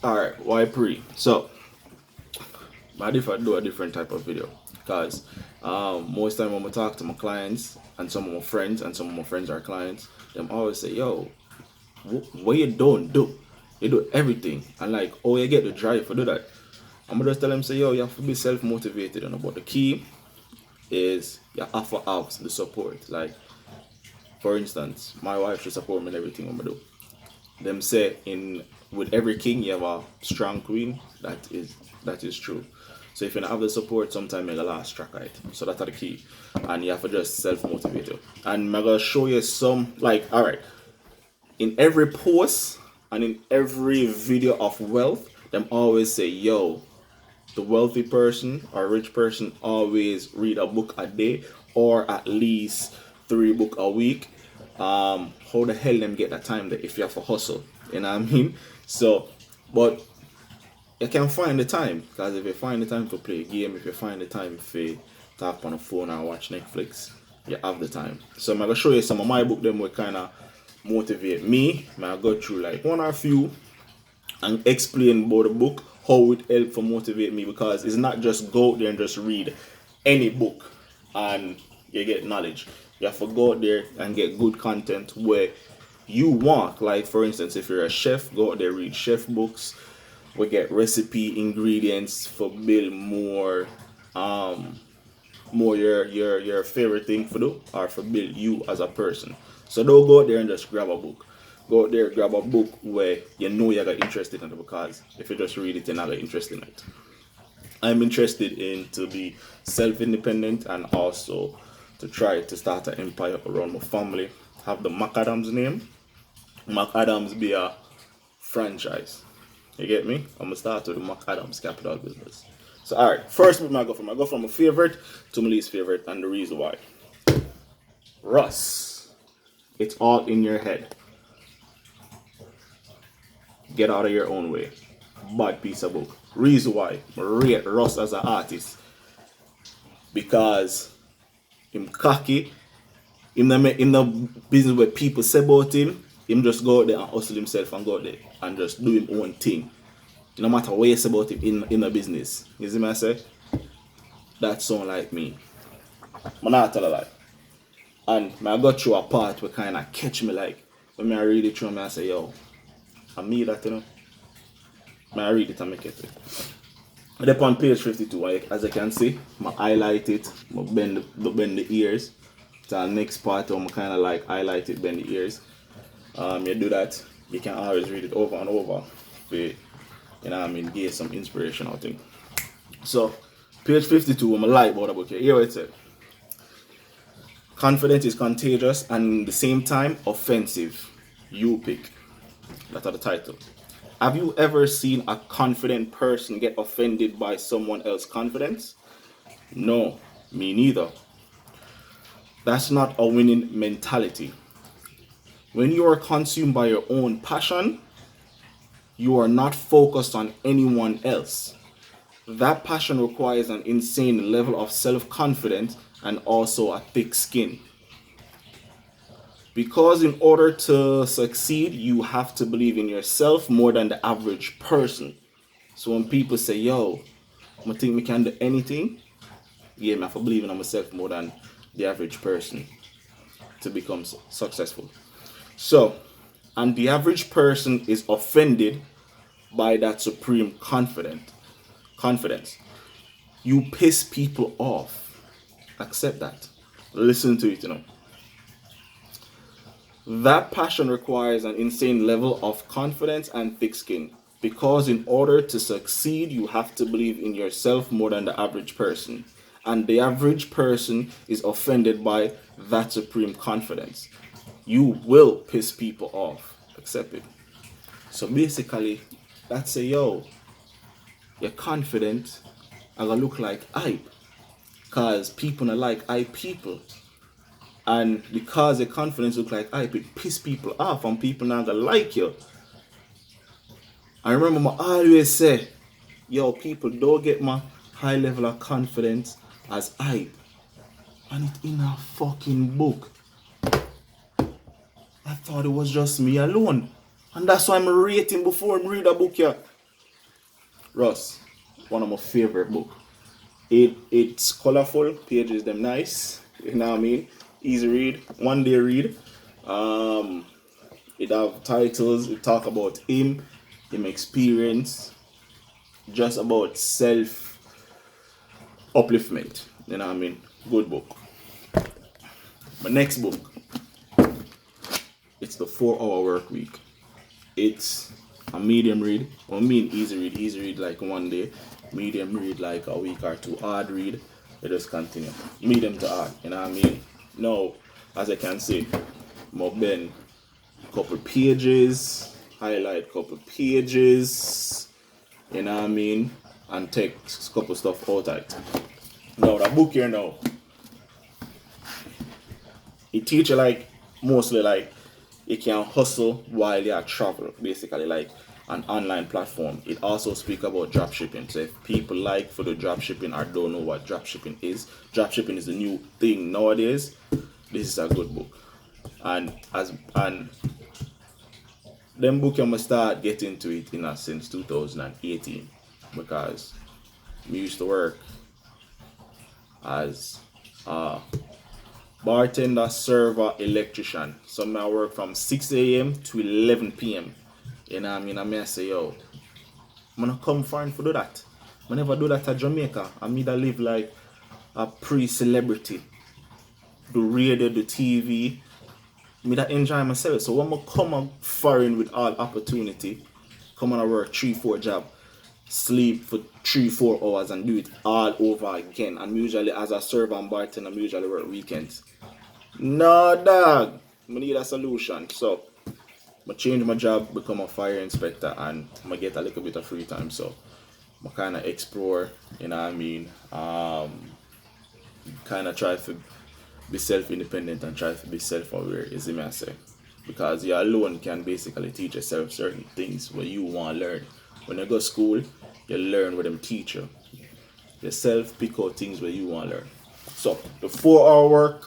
Alright, why pre? So, I do a different type of video because most time when I talk to my clients and some of my friends and some of my friends are clients, them always say, "Yo, what you don't do? You do everything, and like, oh, you get the drive for do that." I'm gonna just tell them, say, "Yo, you have to be self motivated, and but the key is you have to have the support. Like, for instance, my wife should support me in everything I'm gonna do. Them say in with every king you have a strong queen. That is true. So if you don't have the support, sometimes you last track it. So that's the key, and you have to just self motivate you. And I'm gonna show you some like all right in every post and in every video of wealth. Them always say, "Yo, the wealthy person or rich person always read a book a day or at least 3 book a week." How the hell them get that time that if you have to hustle? You know what I mean? So, but you can find the time because if you find the time to play a game, if you find the time to talk on the phone or watch Netflix, you have the time. So I'm gonna show you some of my book them will kind of motivate me. I go through like one or a few and explain about the book, how it helped for motivate me because it's not just go out there and just read any book and you get knowledge. You have to go out there and get good content where you want. Like for instance, if you're a chef, go out there read chef books. We get recipe ingredients for build more your favorite thing for do or for build you as a person. So don't go out there and just grab a book. Go out there, grab a book where you know you're interested in it because if you just read it, you're not interested in it. I'm interested in to be self-independent and also to try to start an empire around my family. Have the McAdams name. McAdams be a franchise. You get me? I'm gonna start with the McAdams Capital Business. So alright, first what I go from? I go from a favorite to my least favorite and the reason why. Russ. It's all in your head. Get out of your own way. Bad piece of book. Reason why I rate Russ as an artist. Because him cocky. Him the business where people say about him. Him just go out there and hustle himself and go out there and just do him own thing. No matter what you say about him in the business. You see me I say? That sound like me. I'm not tell a lie. And I got through a part where kind of catch me like when I read it through me I say, yo, I me that, you know. I read it and make it. And up on page 52, as you can see, I highlight it, I bend the ears. To the next part, I'm kind of like highlight it, bend the ears. You do that, you can always read it over and over. You know what I mean, get some inspiration out thing. So, page 52, I'm like about the book here. Here it said, confidence is contagious and at the same time offensive. You pick. That's the title. Have you ever seen a confident person get offended by someone else's confidence? No, me neither. That's not a winning mentality. When you are consumed by your own passion, you are not focused on anyone else. That passion requires an insane level of self-confidence and also a thick skin. Because in order to succeed, you have to believe in yourself more than the average person. So when people say, yo, I think we can do anything, yeah, I have to believe in myself more than the average person to become successful. So, and the average person is offended by that supreme confidence. You piss people off. Accept that. Listen to it, you know. That passion requires an insane level of confidence and thick skin. Because in order to succeed, you have to believe in yourself more than the average person. And the average person is offended by that supreme confidence. You will piss people off. Accept it. So basically, that's say, yo, you're confident, I'm gonna look like hype. Because people are like hype people. And because your confidence look like hype, it piss people off and people not gonna like you. I remember I always say, yo, people don't get my high level of confidence as hype. And it's in a fucking book. I thought it was just me alone. And that's why I'm rating before I read a book here. Russ, one of my favorite book. It's colorful, pages them nice, you know what I mean? Easy read, one day read. Um it have titles, it talk about him experience, just about self upliftment. You know what I mean? Good book. My next book, it's the 4 Hour Work Week. It's a medium read. Well, I mean easy read. Easy read like one day. Medium read like a week or two. Hard read, you just continue. Medium to hard. You know what I mean? Now, as I can see, more bend couple pages, highlight couple pages. You know what I mean? And take a couple stuff out of it. Now the book here now, it teach you like mostly like you can hustle while you are travel, basically like an online platform. It also speak about drop shipping. So if people like for the drop shipping or don't know what drop shipping is the new thing nowadays. This is a good book. And them book I'm gonna start getting to it in since 2018 because we used to work as a bartender, server, electrician. So I work from 6 a.m. to 11 p.m. You know what I mean? I may say, yo, I'm gonna come foreign for do that. I never do that at Jamaica. I mean, I live like a pre-celebrity. Do radio, do TV. Me that enjoy myself. So when I come up foreign with all opportunity, come on work 3-4 job, sleep for 3-4 hours and do it all over again. And usually as a server and bartender, I usually work weekends. No dog. I need a solution. So I change my job, become a fire inspector, and I get a little bit of free time. So I kind of explore, you know what I mean? Kind of try to be self-independent and try to be self-aware, is it me I say? Because you alone can basically teach yourself certain things what you want to learn. When you go to school, you learn what them teach you. Yourself pick out things where you want to learn. So the 4 hour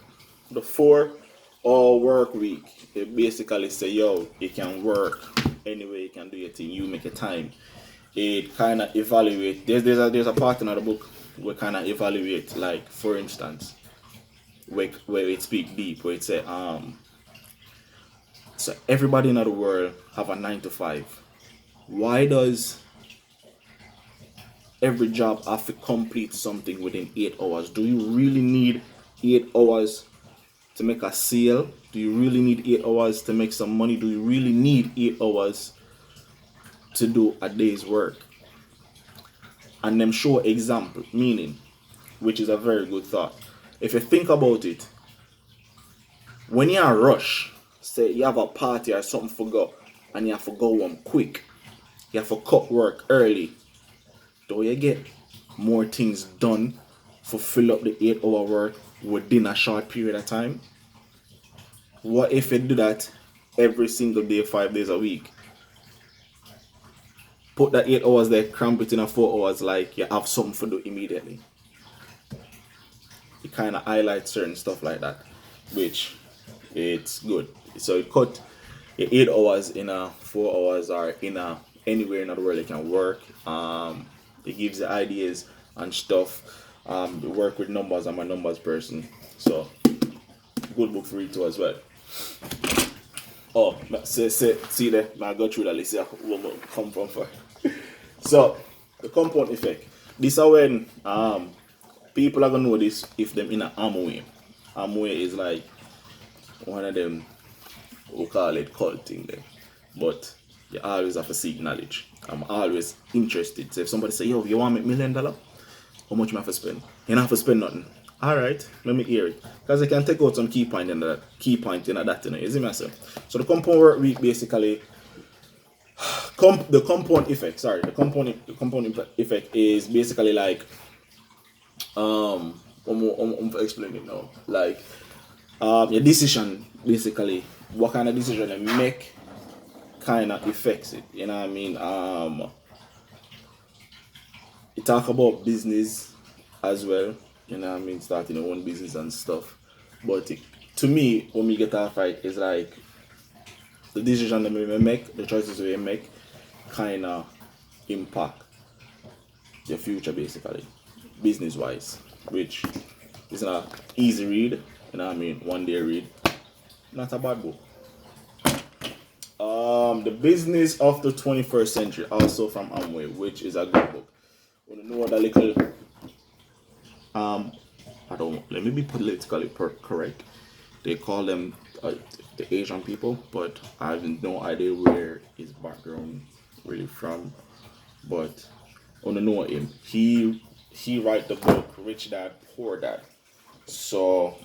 work week, it basically say, yo, you can work anyway, you can do your thing, you make a time. It kind of evaluate. There's a part in the book where kind of evaluate, like for instance, where it speak deep, where it say so everybody in the world have a 9 to 5. Why does every job have to complete something within 8 hours? Do you really need 8 hours to make a sale? Do you really need 8 hours to make some money? Do you really need 8 hours to do a day's work? And them show example, meaning, which is a very good thought. If you think about it, when you're in a rush, say you have a party or something for go, and you have to go home quick, you have to cut work early, do you get more things done for fill up the 8 hour work within a short period of time? What if you do that every single day, 5 days a week? Put that 8 hours there, cramp it in a 4 hours, like you have something to do immediately. It kind of highlights certain stuff like that, which it's good. So it cut 8 hours in a 4 hours or in a anywhere in the world you can work. It gives you ideas and stuff. Work with numbers. I'm a numbers person, so good book for you too as well. Oh, see there, I go through the list here. Where I come from for. So the compound effect. This is when people are gonna know this if them in a Amway. Amway is like one of them, we call it cult thing there. But you always have to seek knowledge. I'm always interested. So if somebody say, yo, you want to make $1 million? How much you have to spend? You don't have to spend nothing. Alright, let me hear it. Because I can take out some key point in that, you know, you see me say? So the compound work week basically the compound effect is basically like I'm explain it now. Like your decision, basically what kind of decision you make kind of affects it, you know what I mean? You talk about business as well, you know what I mean, starting your own business and stuff. But to me, when we get off right, it's like the decision that we make, the choices we make kind of impact your future basically, business wise, which is not easy read, you know what I mean, one day read. Not a bad book. The Business of the 21st Century, also from Amway, which is a good book. Want to know that little I don't, let me be politically correct. They call them the Asian people, but I have no idea where his background really from. But I want to know him. He write the book Rich Dad Poor Dad. So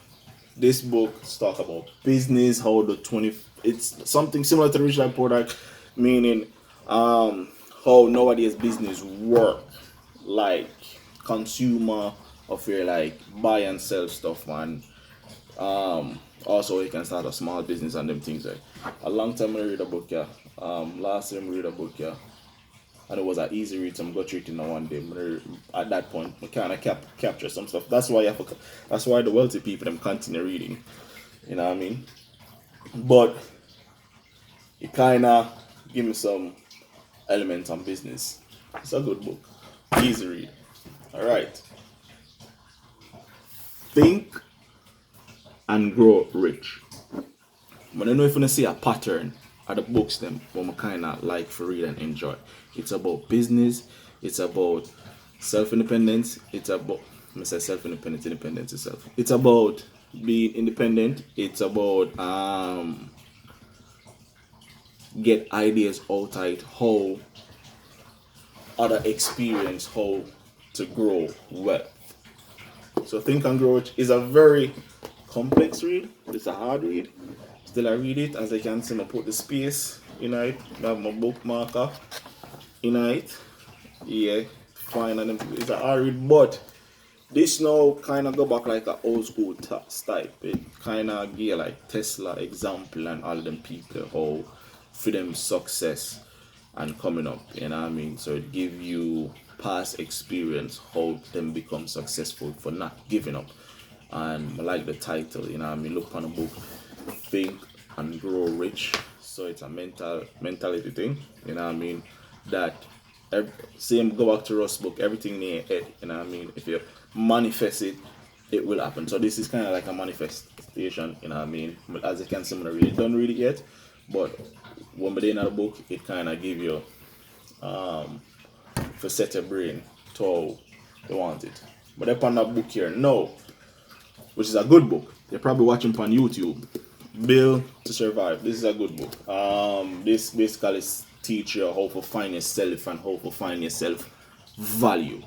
this book talk about business, how the 20, it's something similar to Rich Dad Poor Dad, meaning how nowadays business work, like consumer of your like buy and sell stuff, man. Also you can start a small business and them things like. A long time I read a book, yeah. Last time I read a book, yeah. And it was an easy read, so I'm going to read it in one day. At that point, I kind of capture some stuff. That's why that's why the wealthy people them continue reading. You know what I mean? But it kind of give me some elements on business. It's a good book, easy read. All right. Think and Grow Rich. But I don't know if you see a pattern at the books them what I kind of like for read and enjoy. It's about business. It's about self-independence. It's about, I say self-independence, independence itself. It's about being independent. It's about get ideas outside how other experience how to grow wealth. So Think and Grow Rich is a very complex read. It's a hard read. Still I read it. As I can see, I put the space in it. I have my bookmarker in it. Yeah, fine. And it's a hard read, but this now kind of go back like an old school type. It kind of give like Tesla example and all them people how for them success and coming up. You know what I mean? So it give you past experience how them become successful for not giving up. And I like the title, you know what I mean? Look on the book, Think and Grow Rich. So it's a mentality thing, you know what I mean? That same go back to Russ book, everything in your head, you know what I mean? If you manifest it, it will happen. So this is kind of like a manifestation, you know what I mean? But as you can see, I'm not really done read it yet, but when we're in the book, it kind of give you for set your brain to how you want it. But upon that book here, no, which is a good book. You're probably watching on YouTube. Build to Survive. This is a good book. This basically teach you how to find yourself and how to find yourself value.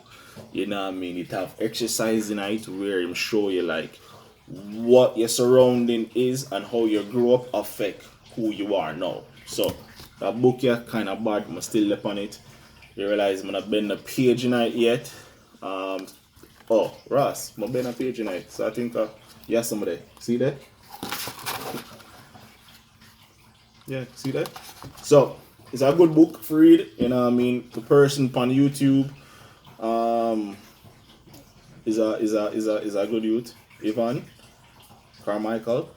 You know what I mean? It have exercise in it where it show you like what your surrounding is and how you grow up affect who you are now. So that book here kind of bad. I'm still up on it. You realize I'm not been a page in it yet. Oh, Ross, I'm been a page in it. So I think yeah, somebody see that? Yeah, see that? So it's a good book for read. You know what I mean? The person on YouTube is a good youth. Ivan Carmichael.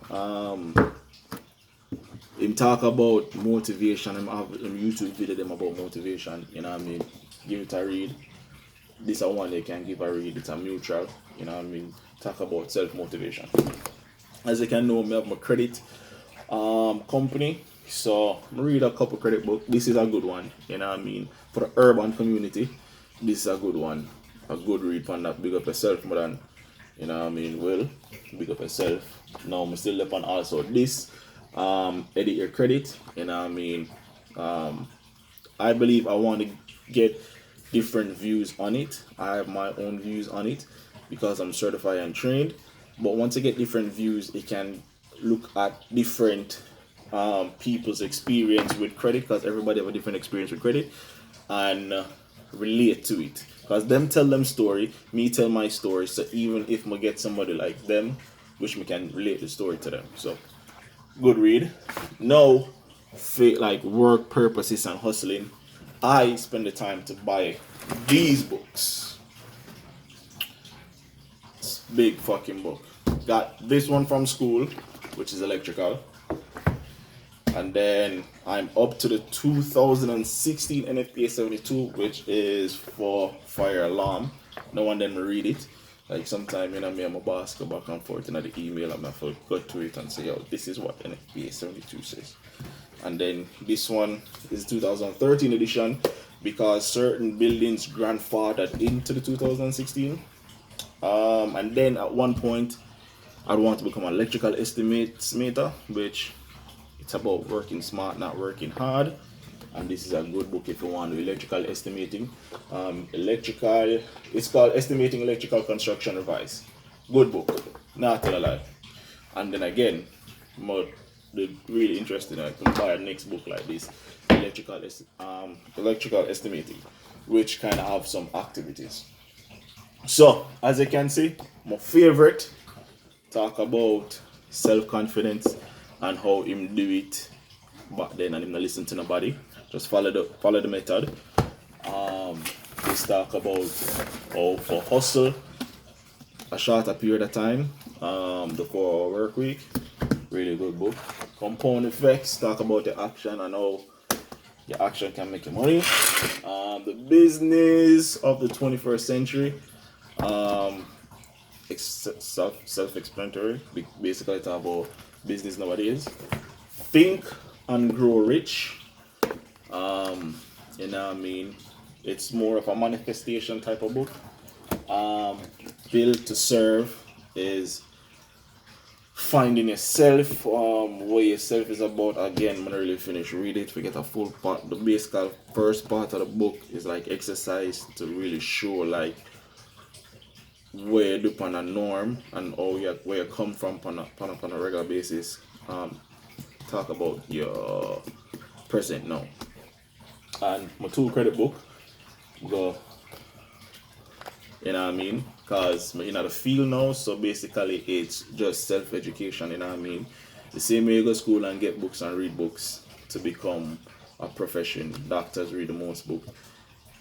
Him talk about motivation. Him have YouTube video them about motivation. You know what I mean? Give it a read. This is one they can give a read. It's a mutual. You know what I mean? Talk about self-motivation. As you can know, I have my credit company. So I read a couple credit books. This is a good one. You know what I mean? For the urban community, this is a good one. A good read for that. Big up yourself more than, you know what I mean? Well, big up yourself. Now I'm still up on also this. Edit your credit, you know what I mean? I believe I want to get different views on it. I have my own views on it because I'm certified and trained. But once I get different views, it can look at different people's experience with credit, because everybody have a different experience with credit, and relate to it. Because them tell them story, me tell my story. So even if I get somebody like them, which me can relate the story to them. So good read. No like work purposes and hustling. I spend the time to buy these books. It's big fucking book. Got this one from school, which is electrical. And then I'm up to the 2016 NFPA 72, which is for fire alarm. No one then read it. Like sometime, me and my boss go back and forth in the email, and I go to it and say, yo, this is what NFPA 72 says. And then this one is 2013 edition because certain buildings grandfathered into the 2016. And then at one point, I'd want to become an electrical estimator, which it's about working smart, not working hard. And this is a good book if you want to do electrical estimating. It's called Estimating Electrical Construction Revised. Good book, not tell a lie. And then again, the really interesting, I can buy a next book like this, electrical estimating, which kind of have some activities. So as you can see, my favorite talk about self-confidence and how him do it back then, and him not listen to nobody. Just follow the method. Let's talk about how for hustle a shorter period of time. The 4-hour work week, really good book. Compound effects, talk about the action and how the action can make you money. The business of the 21st century. Self-explanatory. Basically, talk about business nowadays. Think and Grow Rich. It's more of a manifestation type of book. Build to Serve is finding yourself, what yourself is about. Again, I'm not really finished read it. We get a full part. The basic first part of the book is like exercise to really show like where you do on a norm and where you come from on a regular basis. Talk about your present now. And my 2 credit book go, because I'm in the field now, so basically it's just self-education, the same way you go to school and get books and read books to become a profession. Doctors read the most books.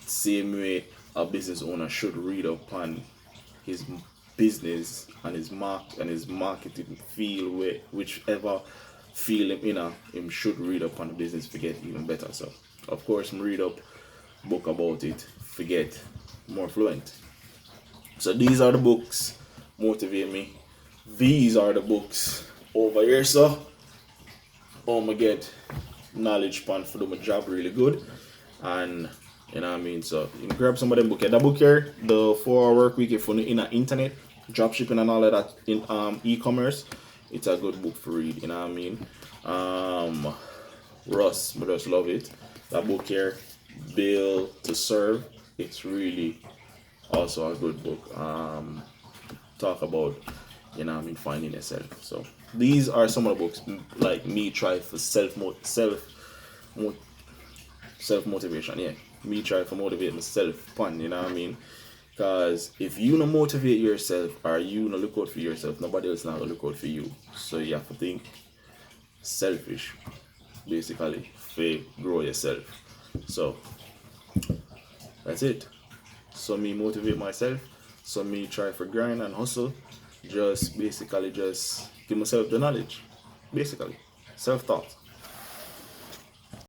Same way a business owner should read up on his business and his marketing field, whichever field him should read up on the business to get even better. So of course read up book about it to get more fluent. So these are the books motivate me. These are the books over here, so I get knowledge pan for do my job really good. And so you can grab some of them book. That book here, the 4-hour work week, if you're in the internet, drop shipping and all of that in e-commerce, it's a good book for read, Russ, but just love it. That book here, Build to Serve, it's really also a good book. Talk about finding yourself. So these are some of the books like me try for self motivation. Yeah, me try to motivate myself. Because if you don't motivate yourself or you don't look out for yourself, nobody else not gonna look out for you. So you have to think selfish, basically, to grow yourself. So that's it. So me motivate myself. So me try for grind and hustle. Just give myself the knowledge. Basically, self-taught.